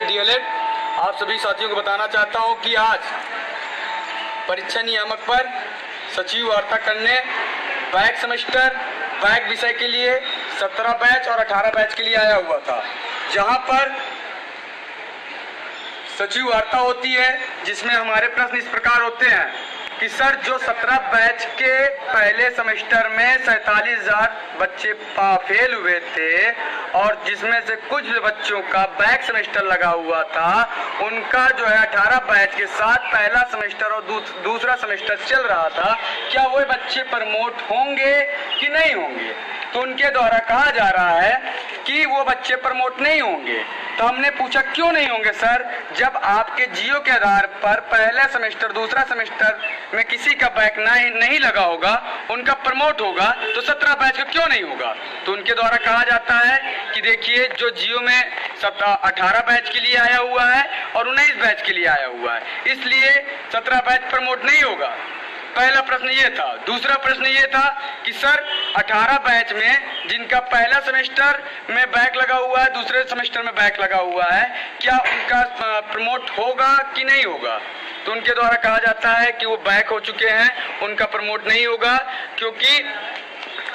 DElEd आप सभी साथियों को बताना चाहता हूं कि आज परीक्षा नियामक पर सचिव वार्ता करने बैक सेमेस्टर बैक विषय के लिए 17 बैच और 18 बैच के लिए आया हुआ था, जहां पर सचिव वार्ता होती है जिसमें हमारे प्रश्न इस प्रकार होते हैं कि सर जो 17 बैच के पहले सेमेस्टर में 47,000 बच्चे फेल हुए थे और जिसमें से कुछ बच्चों का बैक सेमेस्टर लगा हुआ था, उनका जो है 18 बैच के साथ पहला सेमेस्टर और दूसरा सेमेस्टर चल रहा था, क्या वो बच्चे प्रमोट होंगे कि नहीं होंगे? तो उनके द्वारा कहा जा रहा है कि वो बच्चे प्रमोट नहीं होंगे। तो हमने पूछा क्यों नहीं होंगे सर, जब आपके जियो के आधार पर पहला सेमेस्टर दूसरा सेमेस्टर में किसी का बैक नहीं लगा होगा, उनका प्रमोट होगा, तो 17 बैच का क्यों नहीं होगा? तो उनके द्वारा कहा जाता है कि देखिए जो जियो में 18 बैच के लिए आया हुआ है और 19 बैच के लिए आया हुआ है, इसलिए 17 बैच प्रमोट नहीं होगा। पहला प्रश्न ये था। दूसरा प्रश्न ये था कि सर 18 बैच में जिनका पहला सेमेस्टर में बैक लगा हुआ है, दूसरे सेमेस्टर में बैक लगा हुआ है, क्या उनका प्रमोट होगा कि नहीं होगा? तो उनके द्वारा कहा जाता है कि वो बैक हो चुके हैं, उनका प्रमोट नहीं होगा, क्योंकि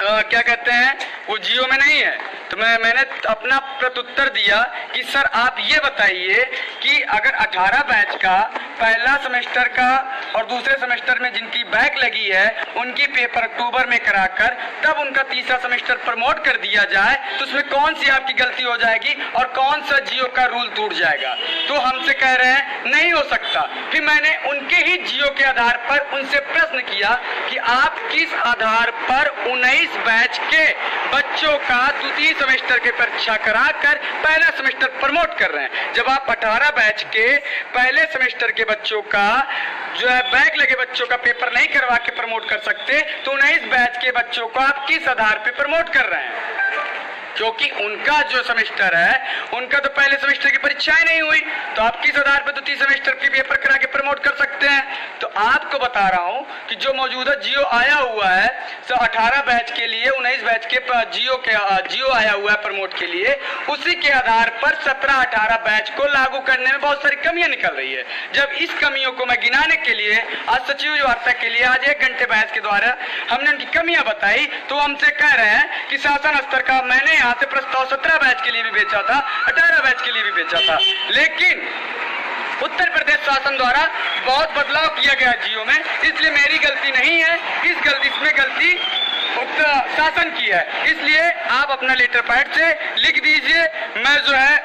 क्या कहते हैं वो जियो में नहीं है। तो मैंने अपना प्रत्युत्तर दिया कि सर आप ये बताइए कि अगर 18 बैच का पहला सेमेस्टर का और दूसरे सेमेस्टर में जिनकी बैक लगी है उनकी पेपर अक्टूबर में कराकर तब उनका तीसरा सेमेस्टर प्रमोट कर दिया जाए, तो उसमें कौन सी आपकी गलती हो जाएगी और कौन सा जियो का रूल टूट जाएगा? तो हमसे कह रहे हैं नहीं हो सकता। फिर मैंने उनके ही जियो के आधार पर उनसे प्रश्न किया कि आप किस आधार पर 19 बैच के बच्चों का द्वितीय सेमेस्टर की परीक्षा कराकर पहला सेमेस्टर प्रमोट कर रहे हैं, जब आप 18 बैच के पहले सेमेस्टर के बच्चों का जो है बैक लगे बच्चों का पेपर नहीं करवा के प्रमोट कर सकते, तो 19 बैच के बच्चों को आप किस आधार पे प्रमोट कर रहे हैं? क्योंकि उनका जो सेमेस्टर है उनका तो पहले सेमेस्टर की परीक्षाएं नहीं हुई, तो आप किस आधार पर द्वितीय सेमेस्टर की पेपर करा के प्रमोट कर सकते हैं? तो आपको बता रहा हूं कि जो मौजूदा जियो आया हुआ है, तो 18 बैच के लिए 19 बैच के जियो आया हुआ है प्रमोट के लिए, उसी के आधार पर 17-18 बैच को लागू करने में बहुत सारी कमियां निकल रही है। जब इस कमियों को मैं गिनाने के लिए आज सचिव वार्ता के लिए आज 1 घंटे बहस के द्वारा हमने उनकी कमियां बताई, तो हमसे कह रहे हैं कि शासन स्तर का मैंने यहाँ से प्रस्ताव 17 बैच के लिए भी भेजा था, 18 बैच के लिए भी भेजा था, लेकिन उत्तर प्रदेश शासन द्वारा बहुत बदलाव किया गया जियो में, इसलिए मेरी गलती नहीं है, इसमें गलती शासन की है। इसलिए आप अपना लेटर पैड से लिख दीजिए, मैं जो है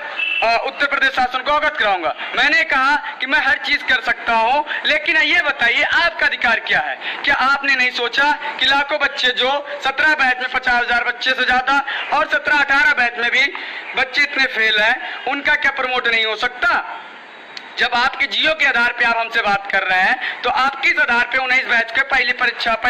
उत्तर प्रदेश शासन को अवगत कराऊंगा। मैंने कहा कि मैं हर चीज कर सकता हूं, लेकिन ये बताइए आपका अधिकार क्या है? क्या आपने नहीं सोचा कि लाखों बच्चे जो 17 बैच में 50,000 बच्चे से ज्यादा और 17-18 बैच में भी बच्चे इतने फेल हैं, उनका क्या प्रमोट नहीं हो सकता? जब आपके जियो के आधार पे आप हमसे बात कर रहे हैं, तो आप किस आधार पे 19 बैच के पहले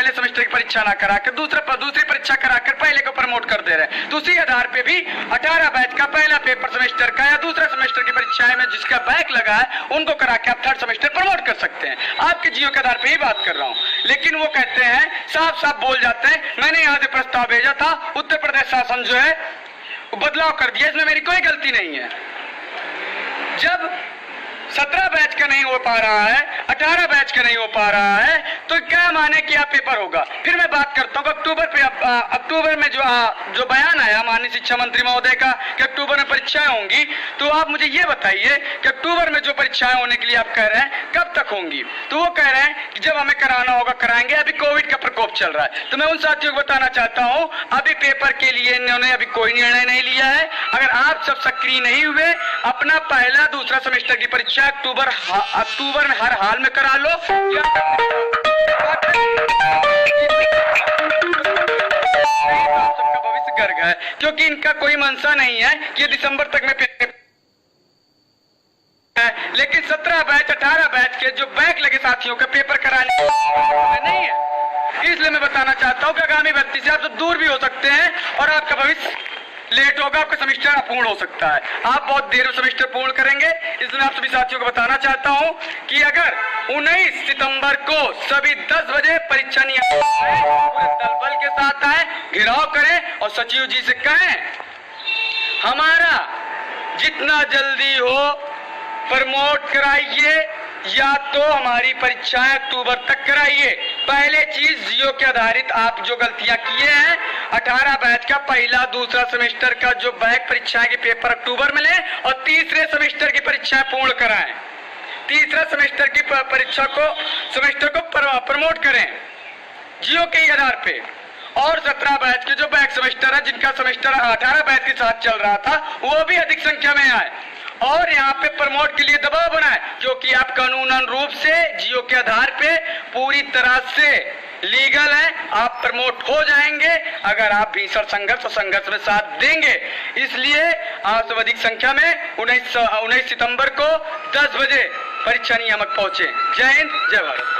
सेमेस्टर की परीक्षा ना कराकर दूसरी परीक्षा कराकर पहले को प्रमोट कर दे रहे हैं? तो उसी आधार पे भी 18 बैच का पहला पेपर सेमेस्टर का या दूसरा सेमेस्टर की परीक्षाएं में जिसका बैक लगा है उनको करा के आप थर्ड सेमेस्टर प्रमोट कर सकते हैं। आपके जियो के आधार पर ही बात कर रहा हूँ, लेकिन वो कहते हैं, साफ साफ बोल जाते हैं, मैंने यहाँ से प्रस्ताव भेजा था, उत्तर प्रदेश शासन जो है बदलाव कर दिया, इसमें मेरी कोई गलती नहीं है। जब 17 बैच का नहीं हो पा रहा है, 18 बैच का नहीं हो पा रहा है, तो क्या माने कि आप पेपर होगा? फिर मैं बात करता हूँ अक्टूबर में जो बयान आया माननीय शिक्षा मंत्री महोदय का कि अक्टूबर में परीक्षाएं होंगी, तो आप मुझे ये बताइए कि अक्टूबर में जो परीक्षाएं होने के लिए आप कह रहे हैं कब तक होंगी? तो वो कह रहे हैं कि जब हमें कराना होगा कराएंगे, अभी कोविड का प्रकोप चल रहा है। तो मैं उन साथियों को बताना चाहता हूँ, अभी पेपर के लिए इन्होंने अभी कोई निर्णय नहीं लिया है। अगर आप सब सक्रिय नहीं हुए, अपना पहला दूसरा सेमेस्टर की परीक्षा अक्टूबर में हर हाल में करा लो, या सबका भविष्य गर्ग है, क्योंकि इनका कोई मंशा नहीं है कि दिसंबर तक में पेपर है, लेकिन 17 बैच 18 बैच के जो बैक लगे साथियों का पेपर कराने नहीं है। इसलिए मैं बताना चाहता हूं कि आगामी व्यक्ति से आप सब दूर भी हो सकते हैं और आपका भविष्य लेट होगा, आपका सेमेस्टर अपूर्ण हो सकता है, आप बहुत देर में सेमेस्टर पूर्ण करेंगे। इसलिए आप सभी साथियों को बताना चाहता हूं कि अगर 19 सितंबर को सभी 10 बजे परीक्षा नियामक पूरे दल बल के साथ आए, घेराव करें और सचिव जी से कहें हमारा जितना जल्दी हो प्रमोट कराइए या तो हमारी परीक्षाएं अक्टूबर तक कराइए। पहले चीज जियो के आधारित आप जो गलतियां किए हैं, 18 बैच का पहला दूसरा सेमेस्टर का जो बैक परीक्षाएं के पेपर अक्टूबर में लें और तीसरे सेमेस्टर की परीक्षाएं पूर्ण कराएं। तीसरा सेमेस्टर की परीक्षा को सेमेस्टर को प्रमोट करें जियो के आधार पे। और 17 बैच के जो बैक सेमेस्टर है, जिनका सेमेस्टर 18 बैच के साथ चल रहा था, वो भी अधिक संख्या में आए और यहाँ पे प्रमोट के लिए दबाव बनाए, क्योंकि आप कानूनन रूप से जियो के आधार पे पूरी तरह से लीगल है, आप प्रमोट हो जाएंगे अगर आप भीषण संघर्ष और संघर्ष में साथ देंगे। इसलिए आप सब अधिक संख्या में 19 सितंबर को 10 बजे परीक्षा नियामक पहुंचे। जय हिंद, जय भारत।